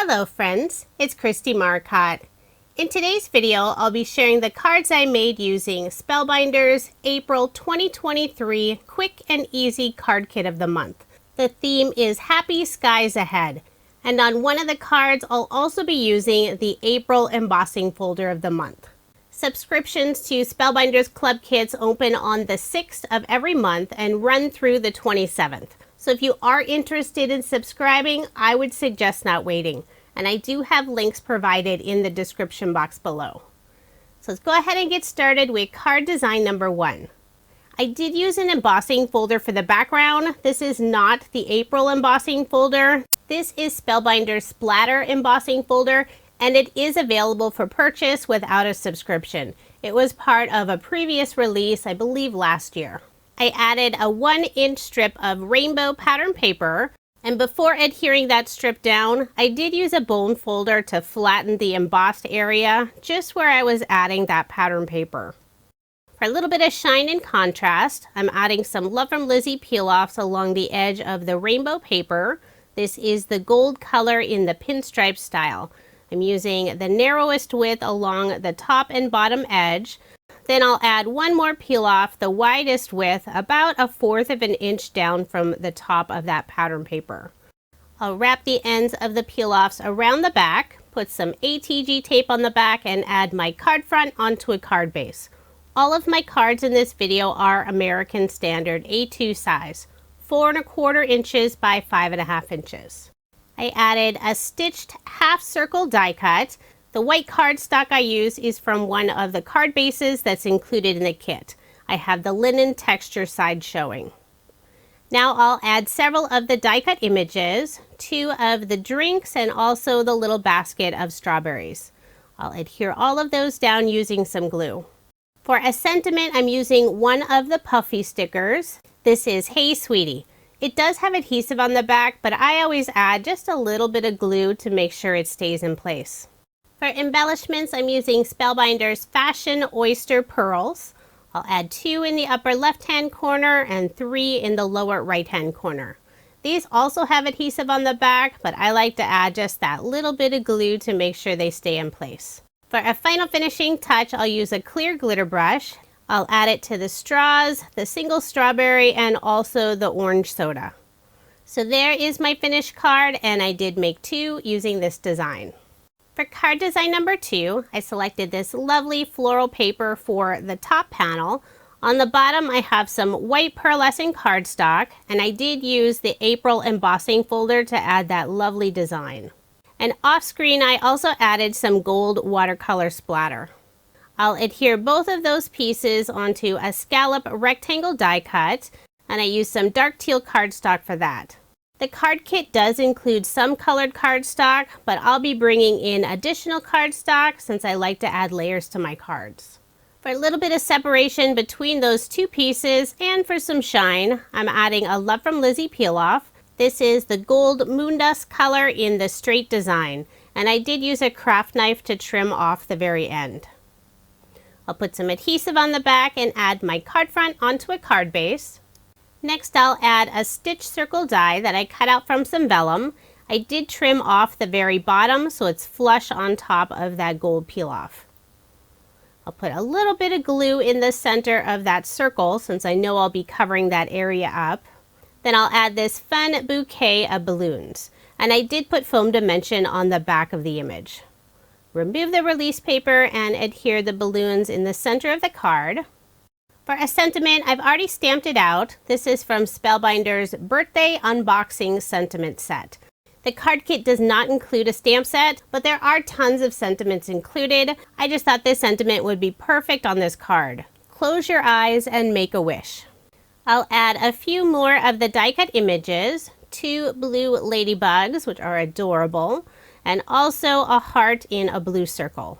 Hello friends, it's Kristie Marcotte. In today's video, I'll be sharing the cards I made using Spellbinders April 2023 Quick and Easy Card Kit of the Month. The theme is Happy Skies Ahead, and on one of the cards I'll also be using the April embossing folder of the month. Subscriptions to Spellbinders Club Kits open on the 6th of every month and run through the 27th. So if you are interested in subscribing, I would suggest not waiting. And I do have links provided in the description box below. So let's go ahead and get started with card design number 1. I did use an embossing folder for the background. This is not the April embossing folder. This is Spellbinders Splatter embossing folder, and it is available for purchase without a subscription. It was part of a previous release, I believe last year. I added a 1-inch strip of rainbow pattern paper, and before adhering that strip down, I did use a bone folder to flatten the embossed area just where I was adding that pattern paper. For a little bit of shine and contrast, I'm adding some Love from Lizi peel-offs along the edge of the rainbow paper. This is the gold color in the pinstripe style. I'm using the narrowest width along the top and bottom edge. Then I'll add one more peel off, the widest width, about 1/4 of an inch down from the top of that pattern paper. I'll wrap the ends of the peel offs around the back, put some ATG tape on the back, and add my card front onto a card base. All of my cards in this video are American Standard A2 size, 4 1/4 inches by 5 1/2 inches. I added a stitched half circle die cut. The white cardstock I use is from one of the card bases that's included in the kit. I have the linen texture side showing. Now I'll add several of the die cut images, 2 of the drinks, and also the little basket of strawberries. I'll adhere all of those down using some glue. For a sentiment, I'm using one of the puffy stickers. This is Hey Sweetie. It does have adhesive on the back, but I always add just a little bit of glue to make sure it stays in place. For embellishments, I'm using Spellbinders Fashion Oyster Pearls. I'll add 2 in the upper left-hand corner and 3 in the lower right-hand corner. These also have adhesive on the back, but I like to add just that little bit of glue to make sure they stay in place. For a final finishing touch, I'll use a clear glitter brush. I'll add it to the straws, the single strawberry, and also the orange soda. So there is my finished card, and I did make 2 using this design. For card design number 2, I selected this lovely floral paper for the top panel. On the bottom, I have some white pearlescent cardstock, and I did use the April embossing folder to add that lovely design. And off screen, I also added some gold watercolor splatter. I'll adhere both of those pieces onto a scallop rectangle die cut, and I used some dark teal cardstock for that. The card kit does include some colored cardstock, but I'll be bringing in additional cardstock since I like to add layers to my cards. For a little bit of separation between those 2 pieces and for some shine, I'm adding a Love from Lizi peel-off. This is the gold moondust color in the straight design, and I did use a craft knife to trim off the very end. I'll put some adhesive on the back and add my card front onto a card base. Next, I'll add a stitch circle die that I cut out from some vellum. I did trim off the very bottom so it's flush on top of that gold peel off. I'll put a little bit of glue in the center of that circle since I know I'll be covering that area up. Then I'll add this fun bouquet of balloons. And I did put foam dimension on the back of the image. Remove the release paper and adhere the balloons in the center of the card. For a sentiment, I've already stamped it out. This is from Spellbinders Birthday Unboxing Sentiment Set. The card kit does not include a stamp set, but there are tons of sentiments included. I just thought this sentiment would be perfect on this card. Close your eyes and make a wish. I'll add a few more of the die cut images, 2 blue ladybugs, which are adorable, and also a heart in a blue circle.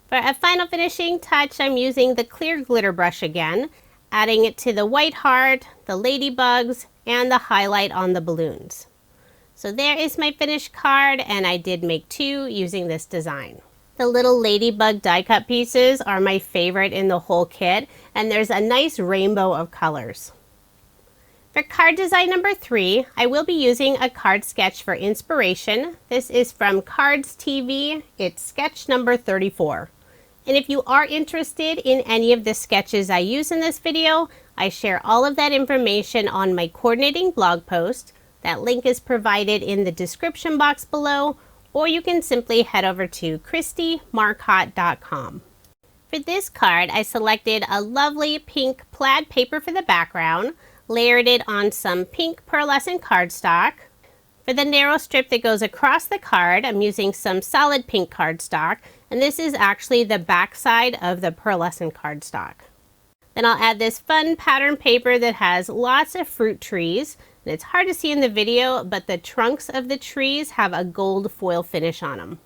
For a final finishing touch, I'm using the clear glitter brush again, adding it to the white heart, the ladybugs, and the highlight on the balloons. So there is my finished card, and I did make 2 using this design. The little ladybug die cut pieces are my favorite in the whole kit, and there's a nice rainbow of colors. For card design number 3, I will be using a card sketch for inspiration. This is from Cards TV. It's sketch number 34. And if you are interested in any of the sketches I use in this video, I share all of that information on my coordinating blog post. That link is provided in the description box below, or you can simply head over to KristieMarcotte.com. For this card, I selected a lovely pink plaid paper for the background, layered it on some pink pearlescent cardstock. For the narrow strip that goes across the card, I'm using some solid pink cardstock, and this is actually the back side of the pearlescent cardstock. Then I'll add this fun pattern paper that has lots of fruit trees. And it's hard to see in the video, but the trunks of the trees have a gold foil finish on them.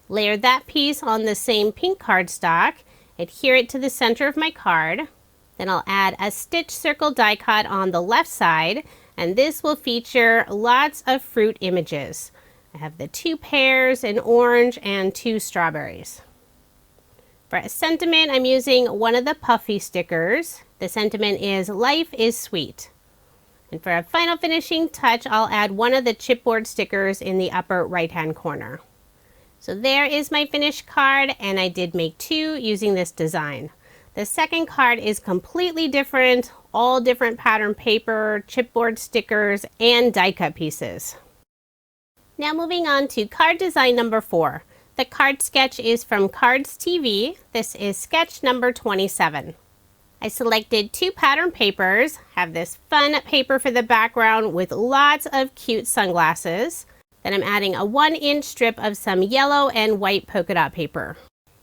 Layer that piece on the same pink cardstock, adhere it to the center of my card. Then I'll add a stitch circle die cut on the left side, and this will feature lots of fruit images. I have the 2 pears, an orange, and 2 strawberries. For a sentiment, I'm using one of the puffy stickers. The sentiment is "Life is sweet." And for a final finishing touch, I'll add one of the chipboard stickers in the upper right-hand corner. So there is my finished card, and I did make 2 using this design. The second card is completely different, all different pattern paper, chipboard stickers, and die cut pieces. Now moving on to card design number 4. The card sketch is from Cards TV. This is sketch number 27. I selected 2 pattern papers, have this fun paper for the background with lots of cute sunglasses. Then I'm adding a 1-inch strip of some yellow and white polka dot paper.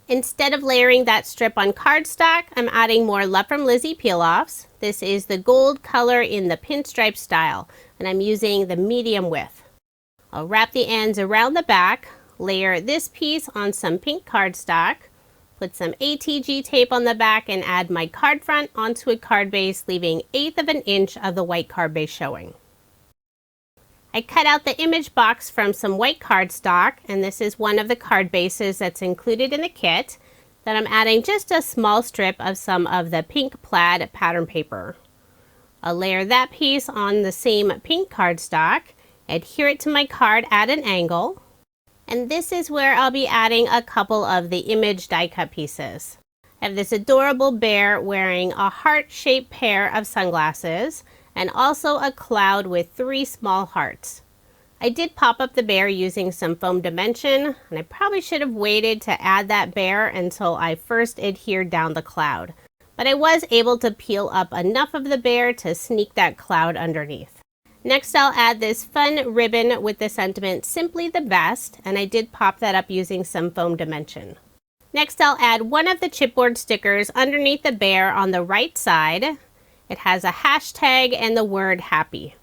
Instead of layering that strip on cardstock, I'm adding more Love from Lizi peel-offs. This is the gold color in the pinstripe style, and I'm using the medium width. I'll wrap the ends around the back, layer this piece on some pink cardstock, put some ATG tape on the back, and add my card front onto a card base, leaving 1/8 of an inch of the white card base showing. I cut out the image box from some white cardstock, and this is one of the card bases that's included in the kit. Then I'm adding just a small strip of some of the pink plaid pattern paper. I'll layer that piece on the same pink cardstock, adhere it to my card at an angle, and this is where I'll be adding a couple of the image die cut pieces. I have this adorable bear wearing a heart-shaped pair of sunglasses, and also a cloud with 3 small hearts. I did pop up the bear using some foam dimension, and I probably should have waited to add that bear until I first adhered down the cloud. But I was able to peel up enough of the bear to sneak that cloud underneath. Next, I'll add this fun ribbon with the sentiment "Simply the Best," and I did pop that up using some foam dimension. Next, I'll add one of the chipboard stickers underneath the bear on the right side. It has a hashtag and the word "happy."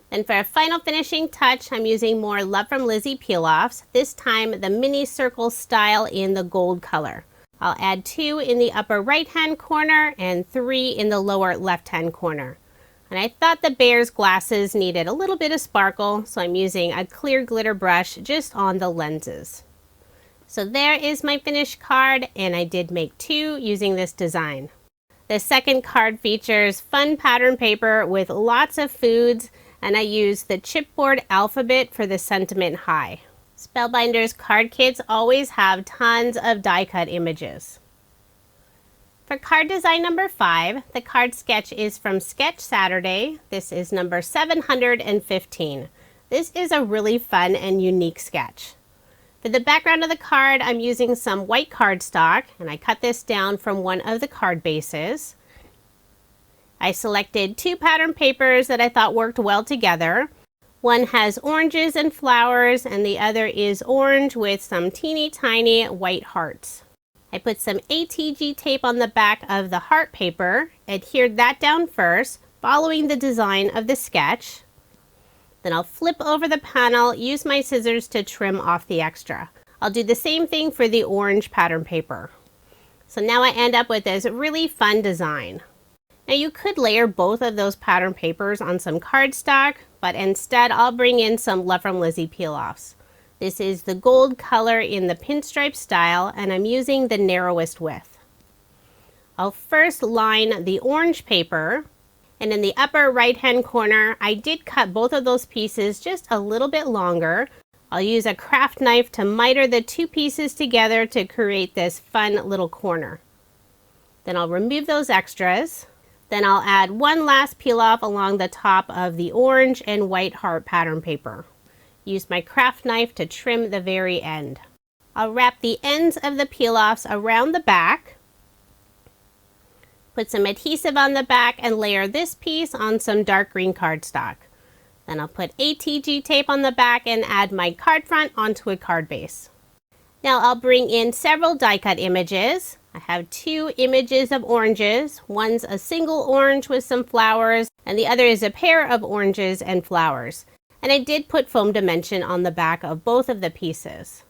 Then for a final finishing touch, I'm using more Love from Lizi peel-offs, this time the mini circle style in the gold color. I'll add 2 in the upper right-hand corner and 3 in the lower left-hand corner. And I thought the bear's glasses needed a little bit of sparkle, so I'm using a clear glitter brush just on the lenses. So there is my finished card, and I did make 2 using this design. The second card features fun pattern paper with lots of foods, and I used the chipboard alphabet for the sentiment "Hi." Spellbinders card kits always have tons of die cut images. For card design number 5, the card sketch is from Sketch Saturday. This is number 715. This is a really fun and unique sketch. For the background of the card, I'm using some white cardstock, and I cut this down from one of the card bases. I selected 2 pattern papers that I thought worked well together. One has oranges and flowers, and the other is orange with some teeny tiny white hearts. I put some ATG tape on the back of the heart paper, adhered that down first, following the design of the sketch. Then I'll flip over the panel, use my scissors to trim off the extra. I'll do the same thing for the orange pattern paper. So now I end up with this really fun design. Now you could layer both of those pattern papers on some cardstock, but instead I'll bring in some Love from Lizi peel-offs. This is the gold color in the pinstripe style, and I'm using the narrowest width. I'll first line the orange paper, And in the upper right hand corner, I did cut both of those pieces just a little bit longer. I'll use a craft knife to miter the two pieces together to create this fun little corner. Then I'll remove those extras. Then I'll add one last peel off along the top of the orange and white heart pattern paper. Use my craft knife to trim the very end. I'll wrap the ends of the peel offs around the back. Put some adhesive on the back and layer this piece on some dark green cardstock. Then I'll put ATG tape on the back and add my card front onto a card base. Now I'll bring in several die cut images. I have two images of oranges. One's a single orange with some flowers, and the other is a pair of oranges and flowers. And I did put foam dimension on the back of both of the pieces.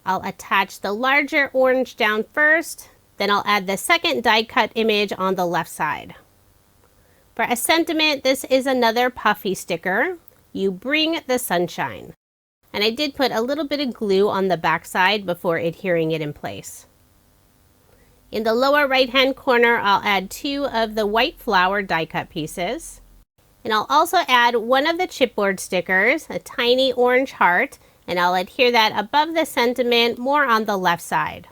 I'll attach the larger orange down first, then I'll add the second die cut image on the left side. For a sentiment, this is another puffy sticker. You bring the sunshine. And I did put a little bit of glue on the back side before adhering it in place. In the lower right hand corner, I'll add two of the white flower die cut pieces. And I'll also add one of the chipboard stickers, a tiny orange heart, and I'll adhere that above the sentiment, more on the left side.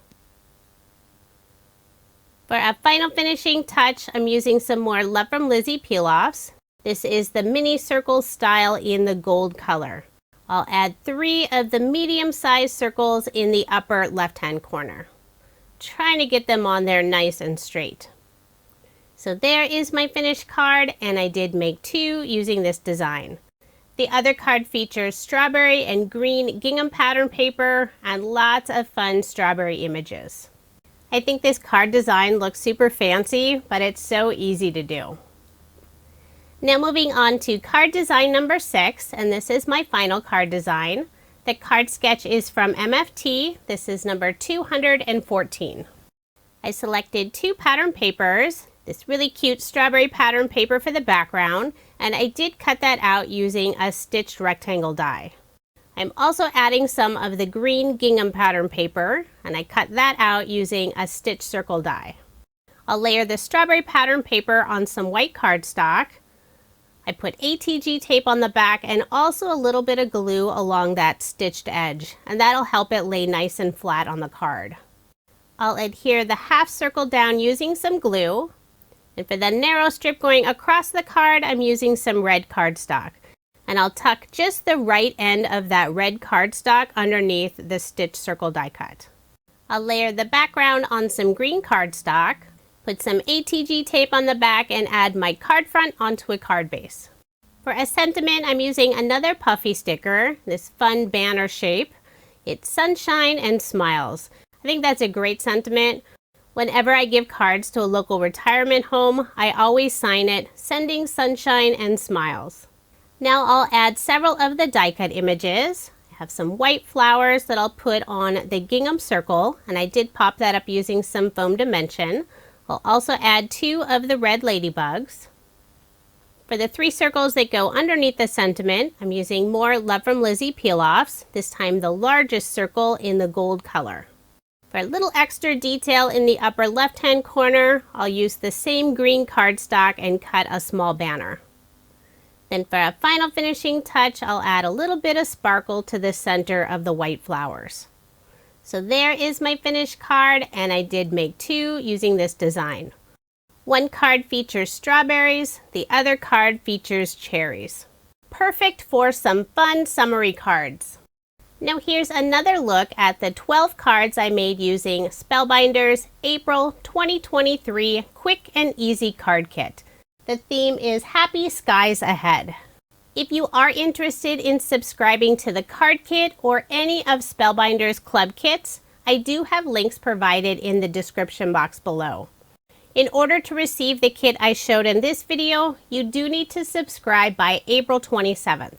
For a final finishing touch, I'm using some more Love from Lizi peel-offs. This is the mini circle style in the gold color. I'll add 3 of the medium-sized circles in the upper left-hand corner. Trying to get them on there nice and straight. So there is my finished card, and I did make 2 using this design. The other card features strawberry and green gingham pattern paper and lots of fun strawberry images. I think this card design looks super fancy, but it's so easy to do. Now moving on to card design number 6, and this is my final card design. The card sketch is from MFT. This is number 214. I selected 2 pattern papers, this really cute strawberry pattern paper for the background, and I did cut that out using a stitched rectangle die. I'm also adding some of the green gingham pattern paper, and I cut that out using a stitched circle die. I'll layer the strawberry pattern paper on some white cardstock. I put ATG tape on the back and also a little bit of glue along that stitched edge, and that'll help it lay nice and flat on the card. I'll adhere the half circle down using some glue, and for the narrow strip going across the card, I'm using some red cardstock. And I'll tuck just the right end of that red cardstock underneath the stitched circle die cut. I'll layer the background on some green cardstock, put some ATG tape on the back, and add my card front onto a card base. For a sentiment, I'm using another puffy sticker, this fun banner shape. It's sunshine and smiles. I think that's a great sentiment. Whenever I give cards to a local retirement home, I always sign it, "Sending sunshine and smiles." Now I'll add several of the die cut images. I have some white flowers that I'll put on the gingham circle, and I did pop that up using some foam dimension. I'll also add 2 of the red ladybugs. For the 3 circles that go underneath the sentiment, I'm using more Love from Lizi peel-offs, this time the largest circle in the gold color. For a little extra detail in the upper left-hand corner, I'll use the same green cardstock and cut a small banner. Then for a final finishing touch, I'll add a little bit of sparkle to the center of the white flowers. So there is my finished card, and I did make 2 using this design. One card features strawberries, the other card features cherries. Perfect for some fun summery cards. Now here's another look at the 12 cards I made using Spellbinders April 2023 Quick and Easy Card Kit. The theme is Happy Skies Ahead. If you are interested in subscribing to the card kit or any of Spellbinders club kits, I do have links provided in the description box below. In order to receive the kit I showed in this video, you do need to subscribe by April 27th.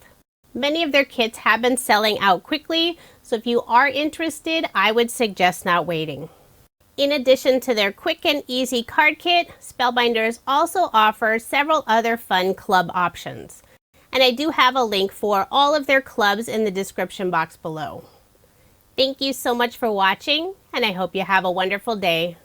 Many of their kits have been selling out quickly, so if you are interested, I would suggest not waiting. In addition to their quick and easy card kit, Spellbinders also offers several other fun club options. And I do have a link for all of their clubs in the description box below. Thank you so much for watching, and I hope you have a wonderful day.